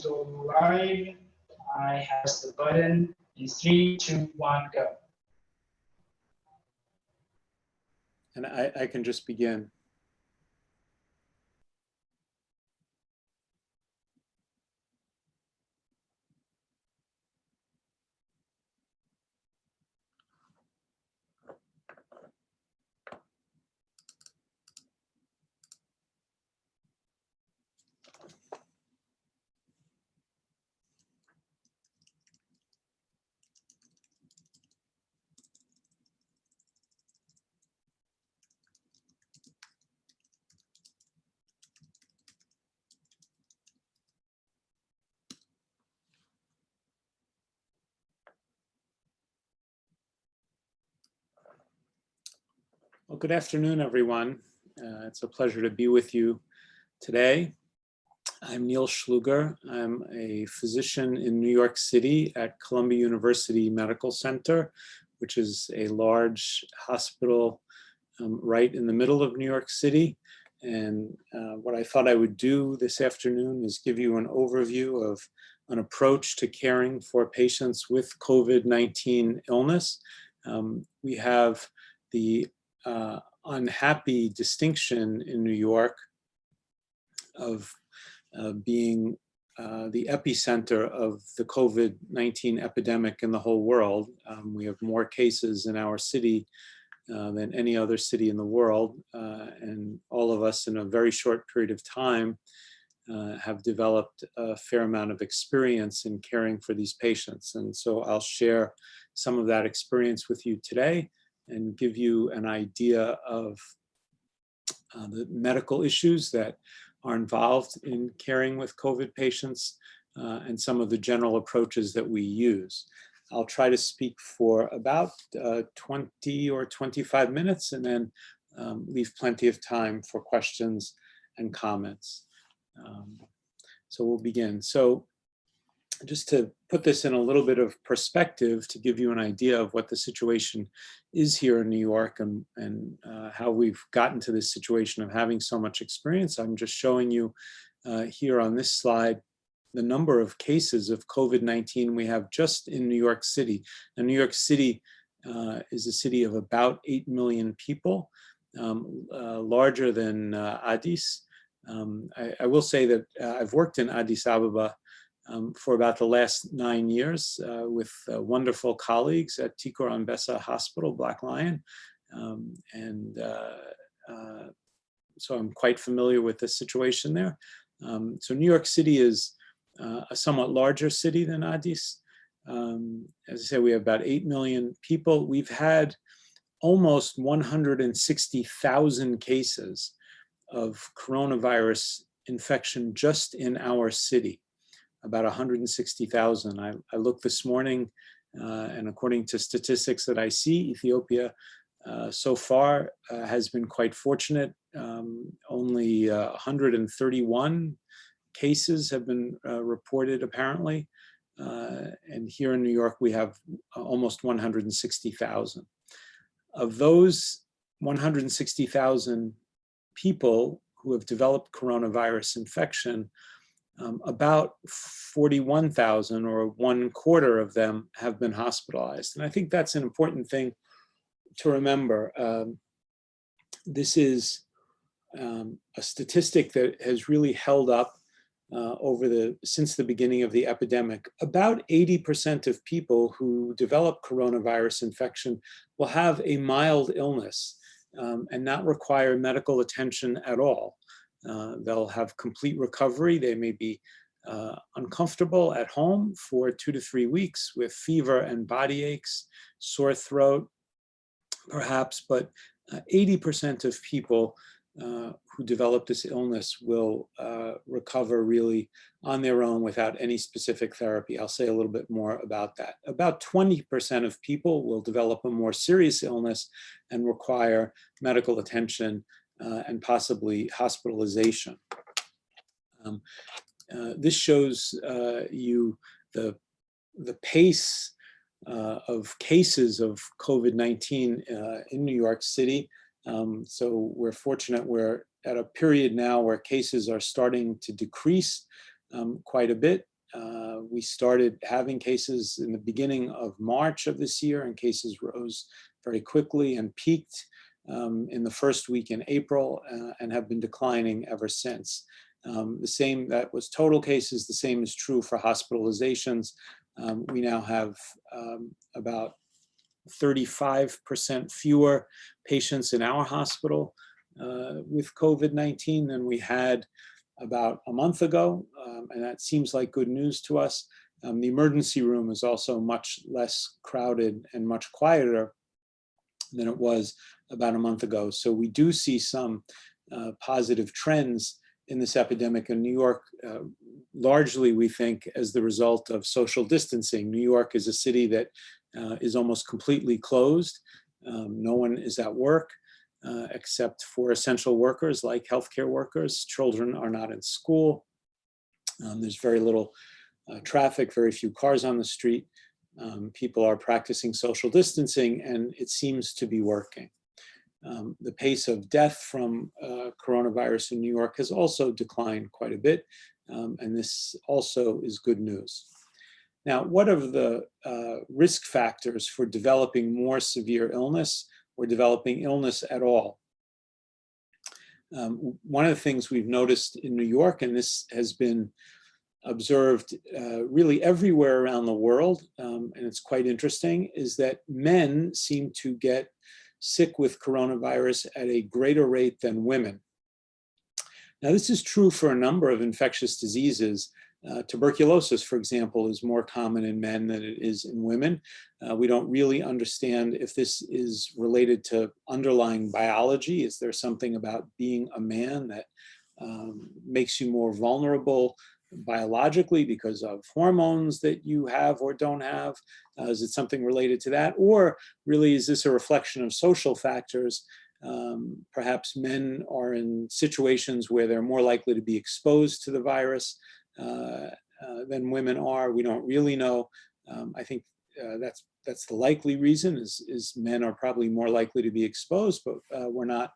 to go live. I have the button in 3, 2, 1, go. And I can just begin. Well, good afternoon, everyone. It's a pleasure to be with you today. I'm Neil Schluger. I'm a physician in New York City at Columbia University Medical Center, which is a large hospital right in the middle of New York City. And what I thought I would do this afternoon is give you an overview of an approach to caring for patients with COVID-19 illness. We have the unhappy distinction in New York of being the epicenter of the COVID-19 epidemic in the whole world. We have more cases in our city than any other city in the world, and all of us in a very short period of time have developed a fair amount of experience in caring for these patients. And so I'll share some of that experience with you today and give you an idea of the medical issues that are involved in caring with COVID patients and some of the general approaches that we use. I'll try to speak for about 20 or 25 minutes and then leave plenty of time for questions and comments. So we'll begin. So just to put this in a little bit of perspective to give you an idea of what the situation is here in New York and how we've gotten to this situation of having so much experience, I'm just showing you here on this slide the number of cases of COVID-19 we have just in New York City. And New York City is a city of about 8 million people, larger than Addis. I will say that I've worked in Addis Ababa for about the last 9 years with wonderful colleagues at Tikor Anbessa Hospital, Black Lion. So I'm quite familiar with the situation there. So New York City is a somewhat larger city than Addis. As I said, we have about 8 million people. We've had almost 160,000 cases of coronavirus infection just in our city. About 160,000. I looked this morning, and according to statistics that I see, Ethiopia so far has been quite fortunate. Only 131 cases have been reported, apparently. And here in New York, we have almost 160,000. Of those 160,000 people who have developed coronavirus infection, about 41,000 or 1/4 of them have been hospitalized. And I think that's an important thing to remember. This is a statistic that has really held up since the beginning of the epidemic. About 80% of people who develop coronavirus infection will have a mild illness and not require medical attention at all. They'll have complete recovery. They may be uncomfortable at home for 2 to 3 weeks with fever and body aches, sore throat, perhaps, but 80% of people who develop this illness will recover really on their own without any specific therapy. I'll say a little bit more about that. About 20% of people will develop a more serious illness and require medical attention and possibly hospitalization. This shows you the pace of cases of COVID-19 in New York City. So we're fortunate we're at a period now where cases are starting to decrease. quite a bit. We started having cases in the beginning of March of this year, and cases rose very quickly and peaked in the first week in April and have been declining ever since. The same, that was total cases, the same is true for hospitalizations. We now have about 35% fewer patients in our hospital with COVID-19 than we had about a month ago, and that seems like good news to us. The emergency room is also much less crowded and much quieter than it was about a month ago. So we do see some positive trends in this epidemic in New York, largely, we think, as the result of social distancing. New York is a city that is almost completely closed. No one is at work except for essential workers like healthcare workers. Children are not in school. There's very little traffic, very few cars on the street. People are practicing social distancing, and it seems to be working. The pace of death from coronavirus in New York has also declined quite a bit, and this also is good news. Now, what are the risk factors for developing more severe illness or developing illness at all? One of the things we've noticed in New York, and this has been observed really everywhere around the world, and it's quite interesting, is that men seem to get sick with coronavirus at a greater rate than women. Now, this is true for a number of infectious diseases. Tuberculosis, for example, is more common in men than it is in women. We don't really understand if this is related to underlying biology. Is there something about being a man that makes you more vulnerable biologically because of hormones that you have or don't have? Is it something related to that? Or really, is this a reflection of social factors? Perhaps men are in situations where they're more likely to be exposed to the virus than women are. We don't really know. I think that's the likely reason, is men are probably more likely to be exposed, but we're not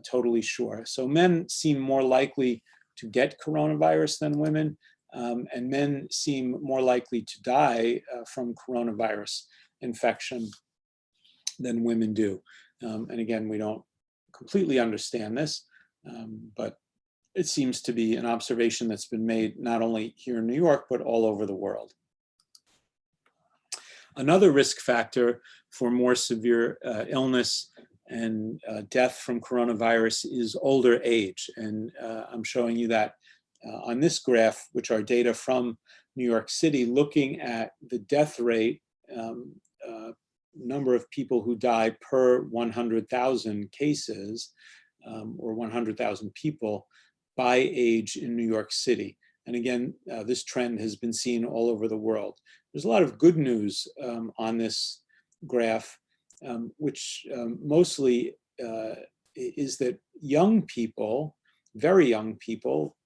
totally sure. So men seem more likely to get coronavirus than women, and men seem more likely to die from coronavirus infection than women do. And again, we don't completely understand this, but it seems to be an observation that's been made not only here in New York, but all over the world. Another risk factor for more severe illness and death from coronavirus is older age. And I'm showing you that on this graph, which are data from New York City, looking at the death rate, number of people who die per 100,000 cases, or 100,000 people by age in New York City. And again, this trend has been seen all over the world. There's a lot of good news on this graph, which mostly is that young people, very young people,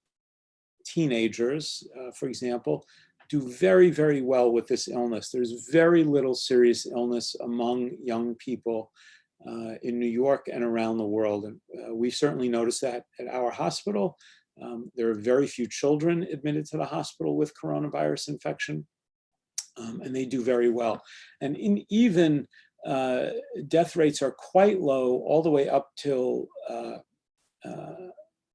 teenagers, for example, do very, very well with this illness. There's very little serious illness among young people in New York and around the world. And we certainly noticed that at our hospital. There are very few children admitted to the hospital with coronavirus infection, and they do very well. And even death rates are quite low all the way up till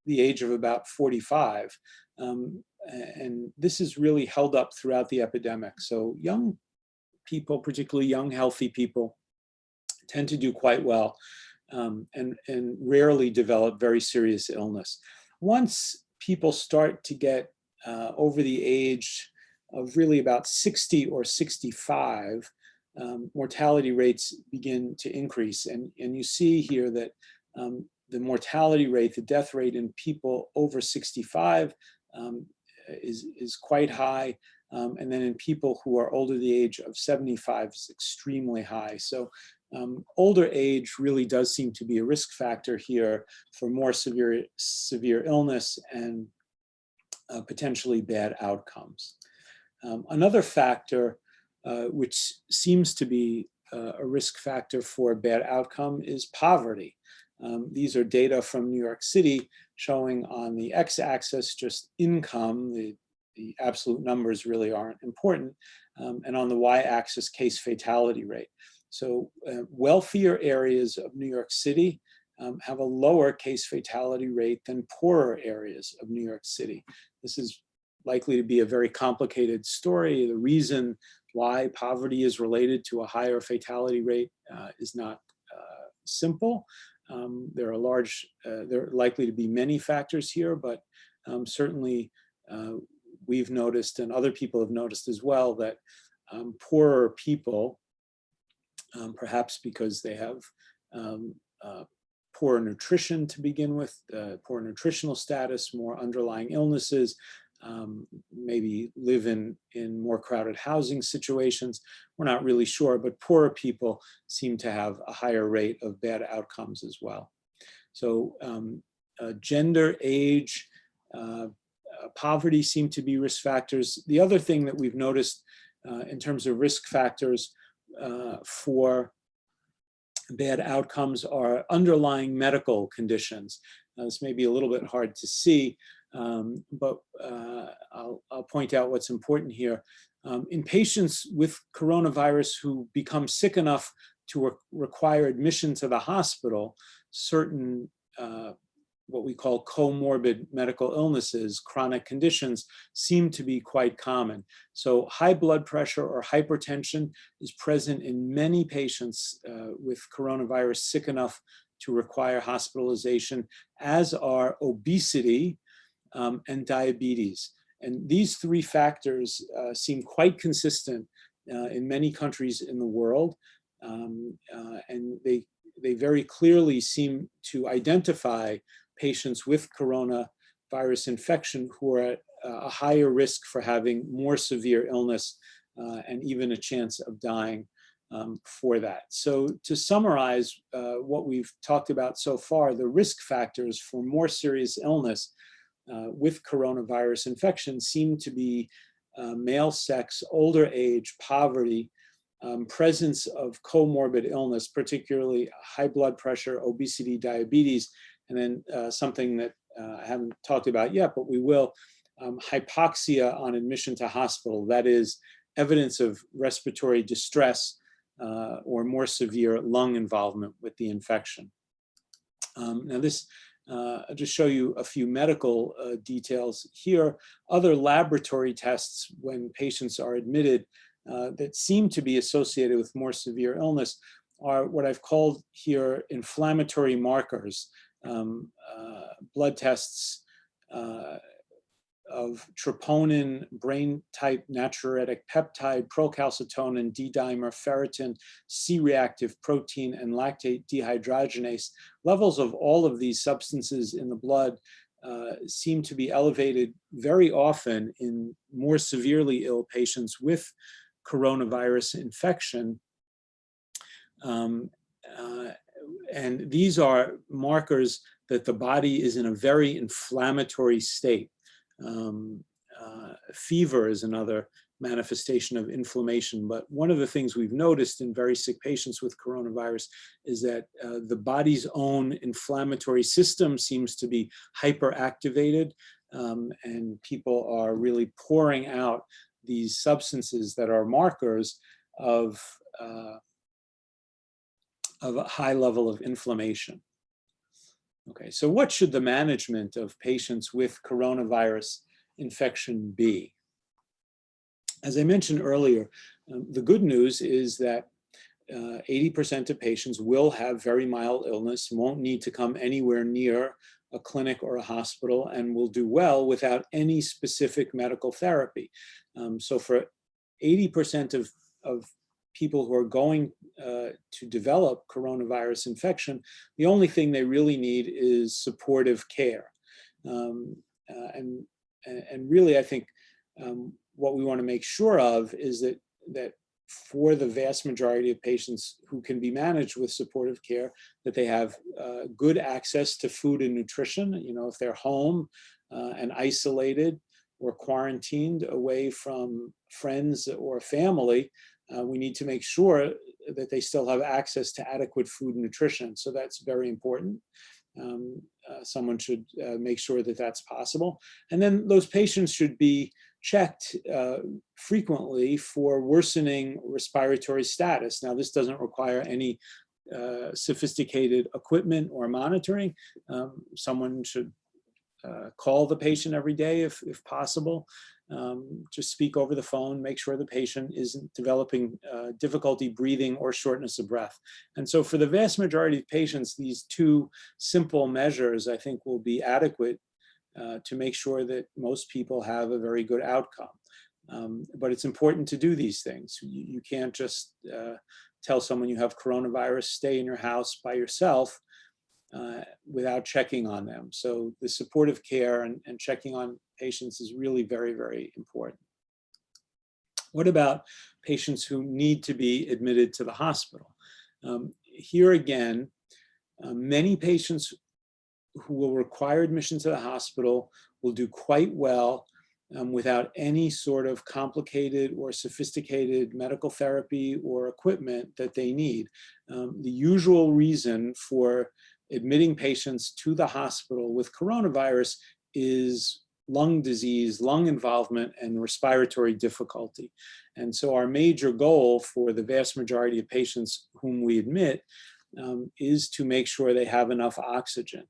the age of about 45. And this is really held up throughout the epidemic. So young people, particularly young, healthy people, tend to do quite well and rarely develop very serious illness. Once people start to get over the age of really about 60 or 65, mortality rates begin to increase. And you see here that the mortality rate, the death rate in people over 65 is quite high. And then in people who are older the age of 75 is extremely high. So older age really does seem to be a risk factor here for more severe illness and potentially bad outcomes. Another factor which seems to be a risk factor for a bad outcome is poverty. These are data from New York City showing on the x-axis just income, the the absolute numbers really aren't important. And on the y-axis, case fatality rate. So wealthier areas of New York City have a lower case fatality rate than poorer areas of New York City. This is likely to be a very complicated story. The reason why poverty is related to a higher fatality rate is not simple. There are likely to be many factors here, but certainly we've noticed, and other people have noticed as well, that poorer people, perhaps because they have poor nutrition to begin with, poor nutritional status, more underlying illnesses, maybe live in more crowded housing situations. We're not really sure, but poorer people seem to have a higher rate of bad outcomes as well. So gender, age, poverty seem to be risk factors. The other thing that we've noticed in terms of risk factors for bad outcomes are underlying medical conditions. This may be a little bit hard to see, but I'll point out what's important here. In patients with coronavirus who become sick enough to require admission to the hospital, certain what we call comorbid medical illnesses, chronic conditions, seem to be quite common. So high blood pressure or hypertension is present in many patients with coronavirus sick enough to require hospitalization, as are obesity and diabetes. And these three factors seem quite consistent in many countries in the world. And they very clearly seem to identify patients with coronavirus infection who are at a higher risk for having more severe illness and even a chance of dying for that. So to summarize what we've talked about so far, the risk factors for more serious illness with coronavirus infection seem to be male sex, older age, poverty, presence of comorbid illness, particularly high blood pressure, obesity, diabetes, and then something that I haven't talked about yet, but we will, hypoxia on admission to hospital. That is evidence of respiratory distress or more severe lung involvement with the infection. Now this, I'll just show you a few medical details here. Other laboratory tests when patients are admitted that seem to be associated with more severe illness are what I've called here inflammatory markers, blood tests of troponin, brain-type natriuretic peptide, procalcitonin, D-dimer, ferritin, C-reactive protein, and lactate dehydrogenase. Levels of all of these substances in the blood seem to be elevated very often in more severely ill patients with coronavirus infection. And these are markers that the body is in a very inflammatory state. Fever is another manifestation of inflammation, but one of the things we've noticed in very sick patients with coronavirus is that the body's own inflammatory system seems to be hyperactivated, and people are really pouring out these substances that are markers of a high level of inflammation. Okay, so what should the management of patients with coronavirus infection be? As I mentioned earlier, the good news is that 80% of patients will have very mild illness, won't need to come anywhere near a clinic or a hospital, and will do well without any specific medical therapy. So for 80% of people who are going to develop coronavirus infection, the only thing they really need is supportive care. And really, I think what we want to make sure of is that for the vast majority of patients who can be managed with supportive care, that they have good access to food and nutrition. You know, if they're home and isolated or quarantined away from friends or family, we need to make sure that they still have access to adequate food and nutrition. So that's very important. Someone should make sure that that's possible. And then those patients should be checked frequently for worsening respiratory status. Now, this doesn't require any sophisticated equipment or monitoring. Someone should call the patient every day if possible. Just speak over the phone, make sure the patient isn't developing difficulty breathing or shortness of breath. And so for the vast majority of patients, these two simple measures, I think, will be adequate to make sure that most people have a very good outcome. But it's important to do these things. You can't just tell someone you have coronavirus, stay in your house by yourself without checking on them. So the supportive care and checking on patients is really very, very important. What about patients who need to be admitted to the hospital? Here again, many patients who will require admission to the hospital will do quite well without any sort of complicated or sophisticated medical therapy or equipment that they need. The usual reason for admitting patients to the hospital with coronavirus is lung disease, lung involvement, and respiratory difficulty. And so our major goal for the vast majority of patients whom we admit is to make sure they have enough oxygen.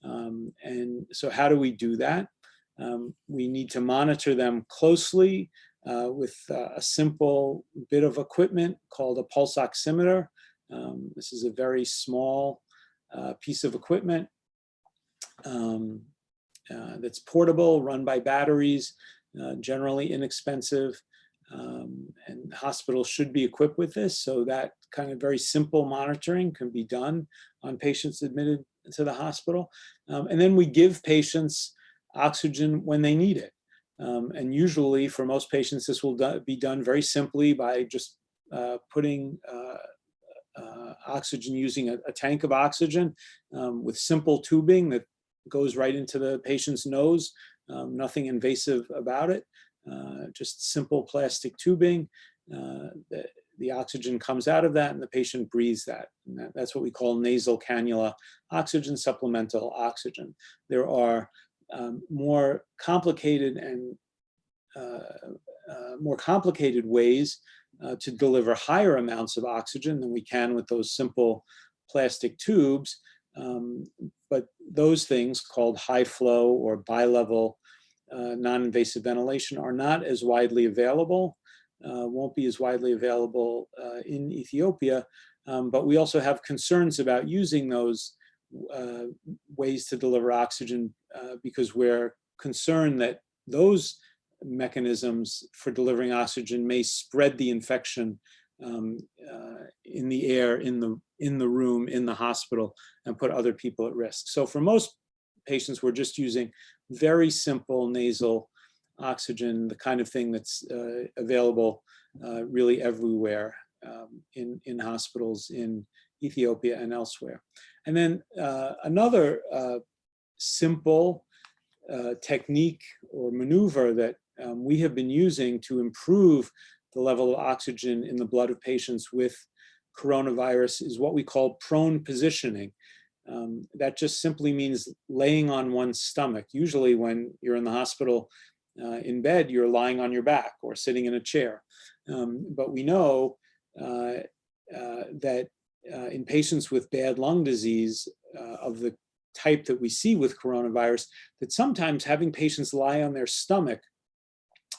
And so how do we do that? We need to monitor them closely with a simple bit of equipment called a pulse oximeter. This is a very small piece of equipment that's portable, run by batteries, generally inexpensive, and hospitals should be equipped with this, so that kind of very simple monitoring can be done on patients admitted to the hospital. And then we give patients oxygen when they need it. And usually for most patients, this will be done very simply by just putting oxygen using a tank of oxygen with simple tubing that goes right into the patient's nose, nothing invasive about it, just simple plastic tubing. The oxygen comes out of that and the patient breathes that. And that's what we call nasal cannula oxygen, supplemental oxygen. There are more complicated ways to deliver higher amounts of oxygen than we can with those simple plastic tubes. But those things, called high flow or bi-level non-invasive ventilation, are not as widely available, won't be as widely available in Ethiopia. But we also have concerns about using those ways to deliver oxygen because we're concerned that those mechanisms for delivering oxygen may spread the infection in the air, in the room, in the hospital, and put other people at risk. So for most patients, we're just using very simple nasal oxygen, the kind of thing that's available really everywhere in hospitals in Ethiopia and elsewhere. And then another simple technique or maneuver that we have been using to improve the level of oxygen in the blood of patients with coronavirus is what we call prone positioning. That just simply means laying on one's stomach. Usually when you're in the hospital in bed, you're lying on your back or sitting in a chair. But we know that in patients with bad lung disease of the type that we see with coronavirus, that sometimes having patients lie on their stomach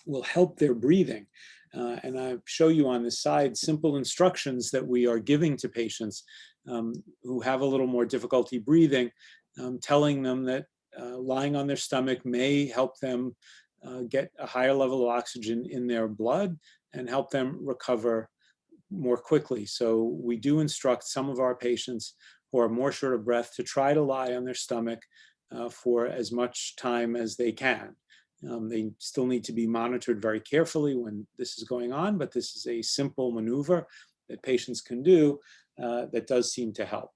will help their breathing. And I show you on this side simple instructions that we are giving to patients who have a little more difficulty breathing, telling them that lying on their stomach may help them get a higher level of oxygen in their blood and help them recover more quickly. So we do instruct some of our patients who are more short of breath to try to lie on their stomach for as much time as they can. They still need to be monitored very carefully when this is going on, but this is a simple maneuver that patients can do that does seem to help.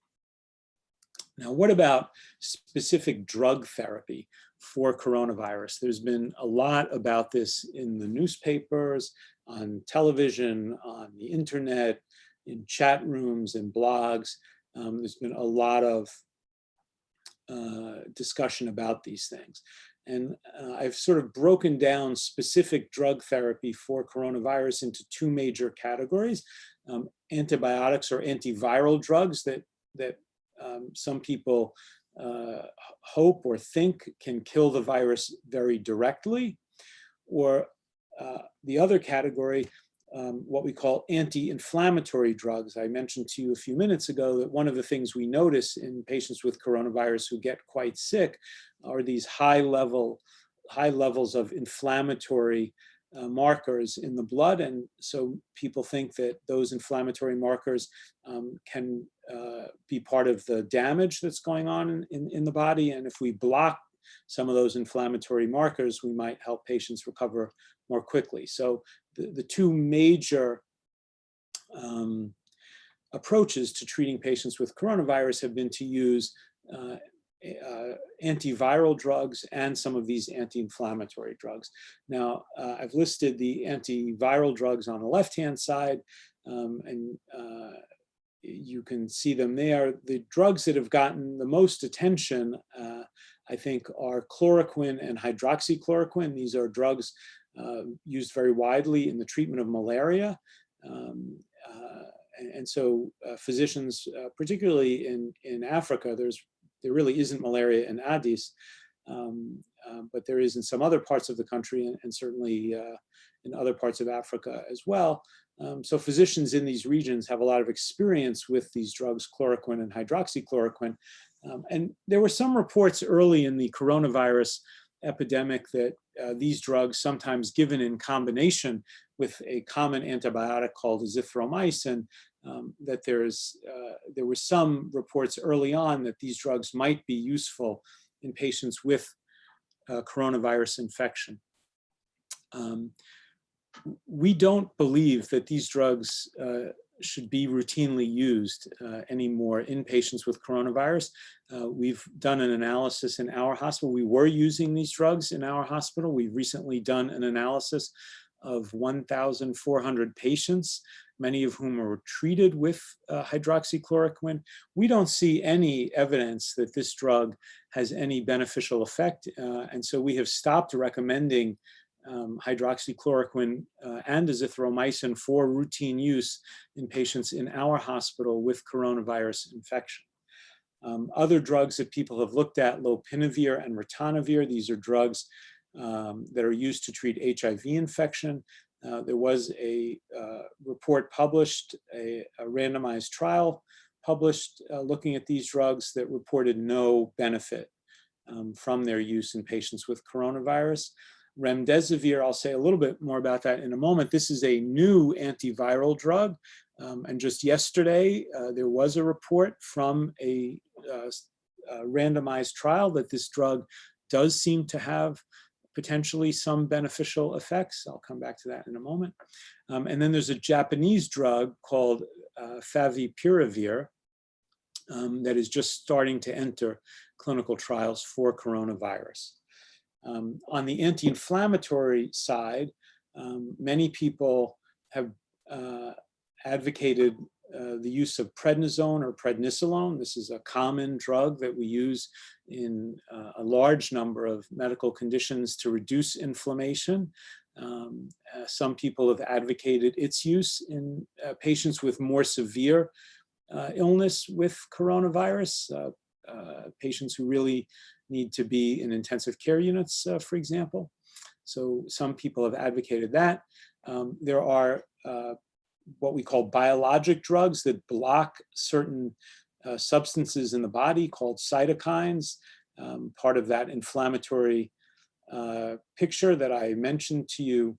Now, what about specific drug therapy for coronavirus? There's been a lot about this in the newspapers, on television, on the internet, in chat rooms and blogs. There's been a lot of discussion about these things. And I've sort of broken down specific drug therapy for coronavirus into two major categories: antibiotics or antiviral drugs that some people hope or think can kill the virus very directly, or the other category, what we call anti-inflammatory drugs. I mentioned to you a few minutes ago that one of the things we notice in patients with coronavirus who get quite sick are these high levels of inflammatory markers in the blood. And so people think that those inflammatory markers can be part of the damage that's going on in the body. And if we block some of those inflammatory markers, we might help patients recover more quickly. So the two major approaches to treating patients with coronavirus have been to use antiviral drugs and some of these anti-inflammatory drugs. Now, I've listed the antiviral drugs on the left-hand side, and you can see them there. The drugs that have gotten the most attention, I think, are chloroquine and hydroxychloroquine. These are drugs used very widely in the treatment of malaria. And so physicians, particularly in Africa, there really isn't malaria in Addis, but there is in some other parts of the country, and certainly in other parts of Africa as well. So physicians in these regions have a lot of experience with these drugs, chloroquine and hydroxychloroquine. And there were some reports early in the coronavirus epidemic that these drugs, sometimes given in combination with a common antibiotic called azithromycin, that there were some reports early on that these drugs might be useful in patients with coronavirus infection. We don't believe that these drugs should be routinely used anymore in patients with coronavirus. We've done an analysis in our hospital. We were using these drugs in our hospital. We've recently done an analysis of 1,400 patients, many of whom were treated with hydroxychloroquine. We don't see any evidence that this drug has any beneficial effect, and so we have stopped recommending hydroxychloroquine and azithromycin for routine use in patients in our hospital with coronavirus infection. Other drugs that people have looked at, lopinavir and ritonavir, these are drugs that are used to treat HIV infection. There was a report published, a randomized trial published looking at these drugs that reported no benefit from their use in patients with coronavirus. Remdesivir, I'll say a little bit more about that in a moment. This is a new antiviral drug. And just yesterday, there was a report from a randomized trial that this drug does seem to have potentially some beneficial effects. I'll come back to that in a moment. And then there's a Japanese drug called favipiravir that is just starting to enter clinical trials for coronavirus. On the anti-inflammatory side, many people have advocated the use of prednisone or prednisolone. This is a common drug that we use in a large number of medical conditions to reduce inflammation. Some people have advocated its use in patients with more severe illness with coronavirus, patients who really need to be in intensive care units, for example. So some people have advocated that. There are what we call biologic drugs that block certain substances in the body called cytokines, part of that inflammatory picture that I mentioned to you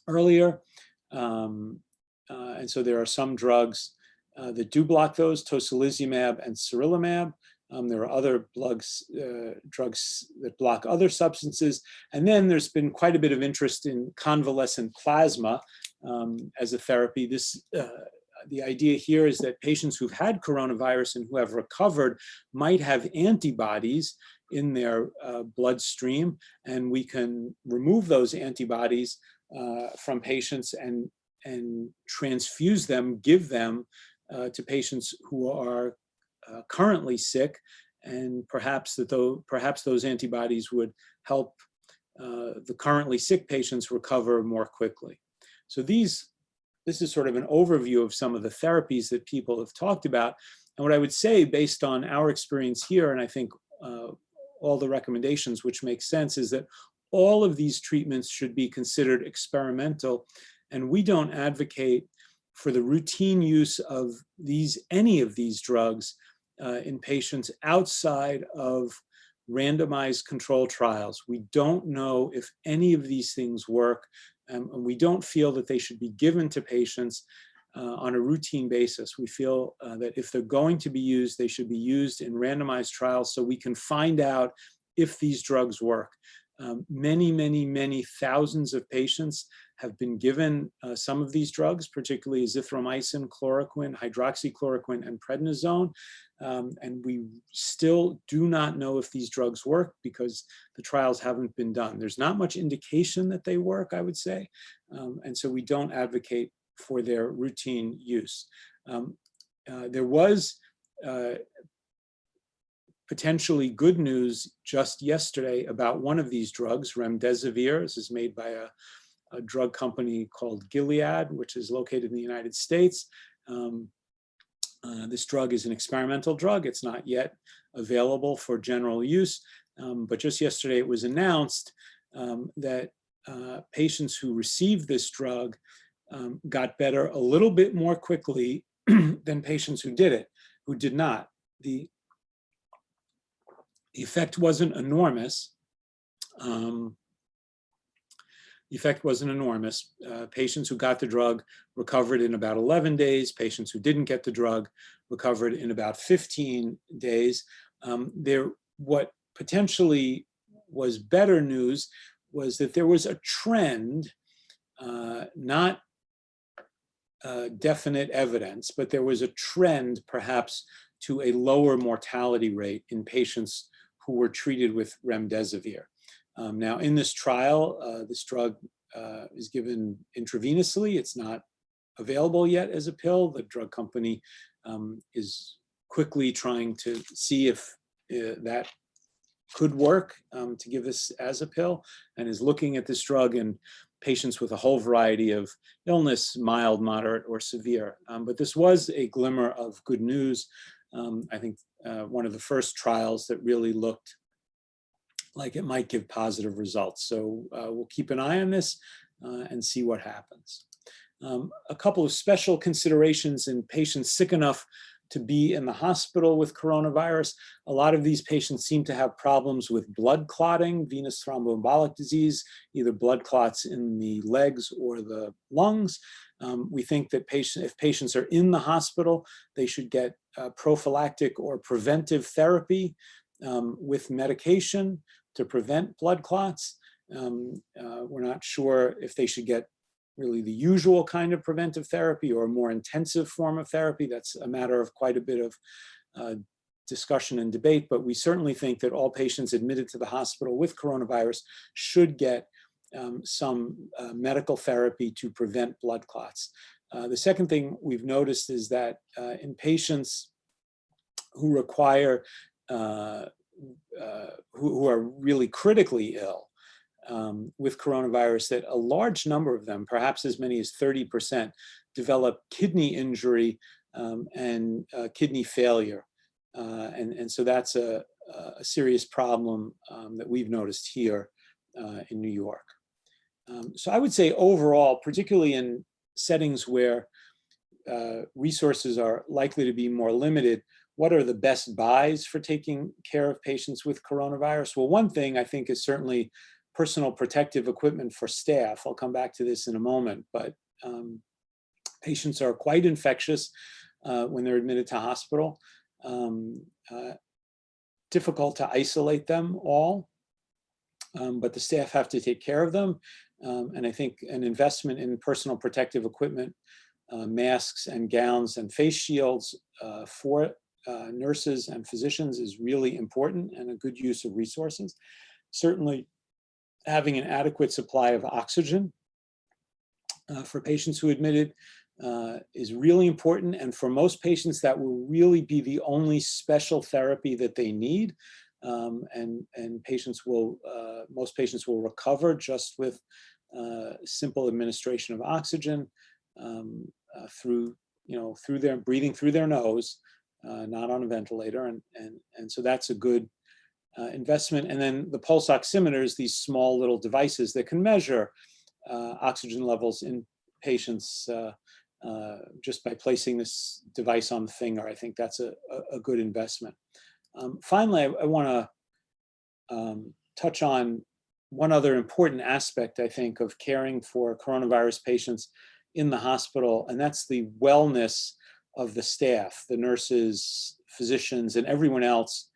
earlier. And so there are some drugs that do block those, tocilizumab and sarilumab. There are other drugs that block other substances. And then there's been quite a bit of interest in convalescent plasma as a therapy. The idea here is that patients who've had coronavirus and who have recovered might have antibodies in their bloodstream, and we can remove those antibodies from patients and transfuse them, give them to patients who are currently sick, and perhaps those antibodies would help the currently sick patients recover more quickly. So this is sort of an overview of some of the therapies that people have talked about. And what I would say, based on our experience here, and I think all the recommendations, which make sense, is that all of these treatments should be considered experimental. And we don't advocate for the routine use of any of these drugs in patients outside of randomized control trials. We don't know if any of these things work, and we don't feel that they should be given to patients on a routine basis. We feel that if they're going to be used, they should be used in randomized trials so we can find out if these drugs work. Many thousands of patients have been given some of these drugs, particularly azithromycin, chloroquine, hydroxychloroquine, and prednisone. And we still do not know if these drugs work because the trials haven't been done. There's not much indication that they work, I would say. And so we don't advocate for their routine use. There was potentially good news just yesterday about one of these drugs, remdesivir. This is made by a drug company called Gilead, which is located in the United States. This drug is an experimental drug. It's not yet available for general use, but just yesterday it was announced that patients who received this drug got better a little bit more quickly than patients who did not. The effect wasn't enormous. Patients who got the drug recovered in about 11 days. Patients who didn't get the drug recovered in about 15 days. What potentially was better news was that there was a trend, not definite evidence, but there was a trend perhaps to a lower mortality rate in patients who were treated with remdesivir. Now, in this trial, this drug is given intravenously. It's not available yet as a pill. The drug company is quickly trying to see if that could work to give this as a pill, and is looking at this drug in patients with a whole variety of illness, mild, moderate, or severe. But this was a glimmer of good news. I think one of the first trials that really looked like it might give positive results. So we'll keep an eye on this and see what happens. A couple of special considerations in patients sick enough to be in the hospital with coronavirus. A lot of these patients seem to have problems with blood clotting, venous thromboembolic disease, either blood clots in the legs or the lungs. We think that if patients are in the hospital, they should get prophylactic or preventive therapy with medication to prevent blood clots. We're not sure if they should get really the usual kind of preventive therapy or a more intensive form of therapy. That's a matter of quite a bit of discussion and debate, but we certainly think that all patients admitted to the hospital with coronavirus should get some medical therapy to prevent blood clots. The second thing we've noticed is that in patients who require, who are really critically ill with coronavirus, that a large number of them, perhaps as many as 30%, develop kidney injury and kidney failure. And so that's a serious problem that we've noticed here in New York. So I would say overall, particularly in settings where resources are likely to be more limited, what are the best buys for taking care of patients with coronavirus? Well, one thing I think is certainly personal protective equipment for staff. I'll come back to this in a moment, but patients are quite infectious when they're admitted to hospital. Difficult to isolate them all, but the staff have to take care of them. And I think an investment in personal protective equipment, masks and gowns and face shields for nurses and physicians is really important and a good use of resources. Certainly having an adequate supply of oxygen for patients who admitted is really important. And for most patients, that will really be the only special therapy that they need. And most patients will recover just with simple administration of oxygen through their breathing through their nose, not on a ventilator. And so that's a good investment. And then the pulse oximeters, these small little devices that can measure oxygen levels in patients just by placing this device on the finger. I think that's a good investment. Finally, I want to touch on one other important aspect, I think, of caring for coronavirus patients in the hospital, and that's the wellness of the staff, the nurses, physicians, and everyone else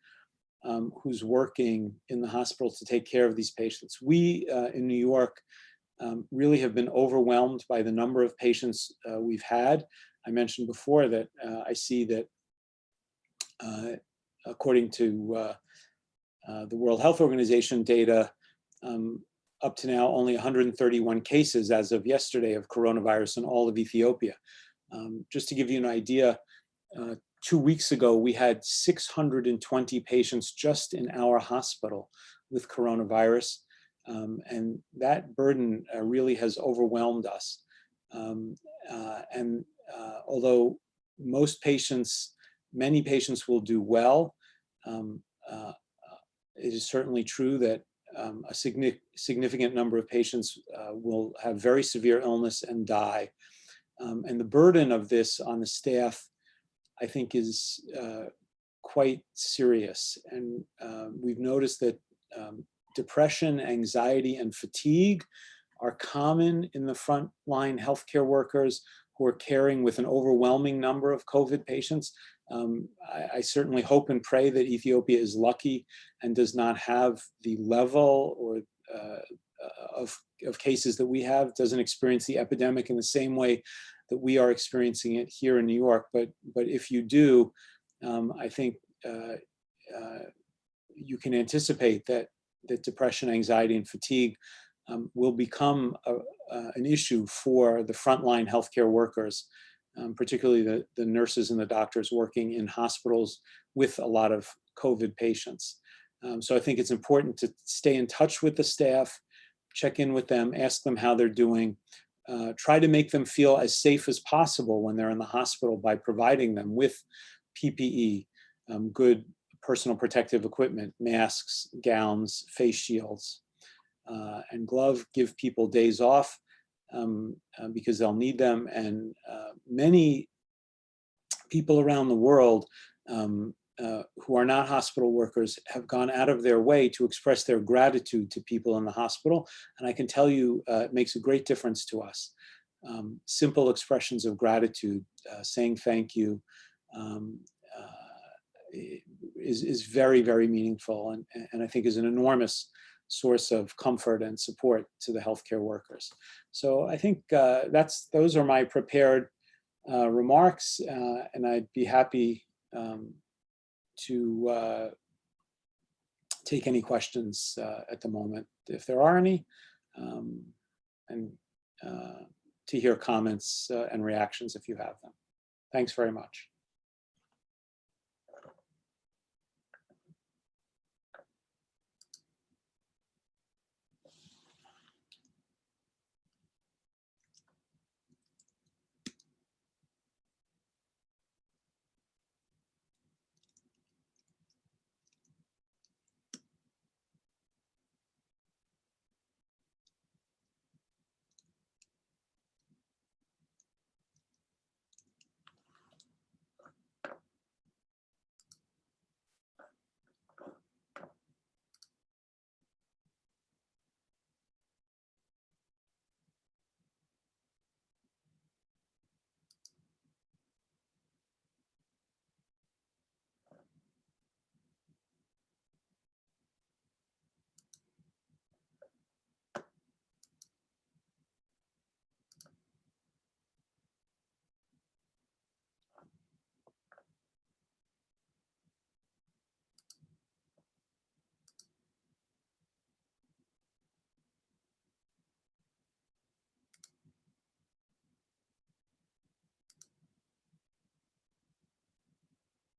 who's working in the hospital to take care of these patients. We in New York really have been overwhelmed by the number of patients we've had. I mentioned before that I see that according to the World Health Organization data, up to now only 131 cases as of yesterday of coronavirus in all of Ethiopia. Just to give you an idea, 2 weeks ago, we had 620 patients just in our hospital with coronavirus. And that burden really has overwhelmed us. Although many patients will do well, it is certainly true that a significant number of patients will have very severe illness and die. And the burden of this on the staff, I think, is quite serious. And we've noticed that depression, anxiety, and fatigue are common in the frontline healthcare workers who are caring with an overwhelming number of COVID patients. I certainly hope and pray that Ethiopia is lucky and does not have the level or of cases that we have, doesn't experience the epidemic in the same way that we are experiencing it here in New York. But if you do, I think you can anticipate that depression, anxiety, and fatigue will become an issue for the frontline healthcare workers, particularly the nurses and the doctors working in hospitals with a lot of COVID patients. So I think it's important to stay in touch with the staff, check in with them, ask them how they're doing, try to make them feel as safe as possible when they're in the hospital by providing them with PPE, good personal protective equipment, masks, gowns, face shields, and gloves. Give people days off because they'll need them. And many people around the world who are not hospital workers have gone out of their way to express their gratitude to people in the hospital. And I can tell you, it makes a great difference to us. Simple expressions of gratitude, saying thank you, is very, very meaningful, and I think is an enormous source of comfort and support to the healthcare workers. So I think those are my prepared remarks, and I'd be happy to take any questions at the moment, if there are any, and to hear comments and reactions if you have them. Thanks very much.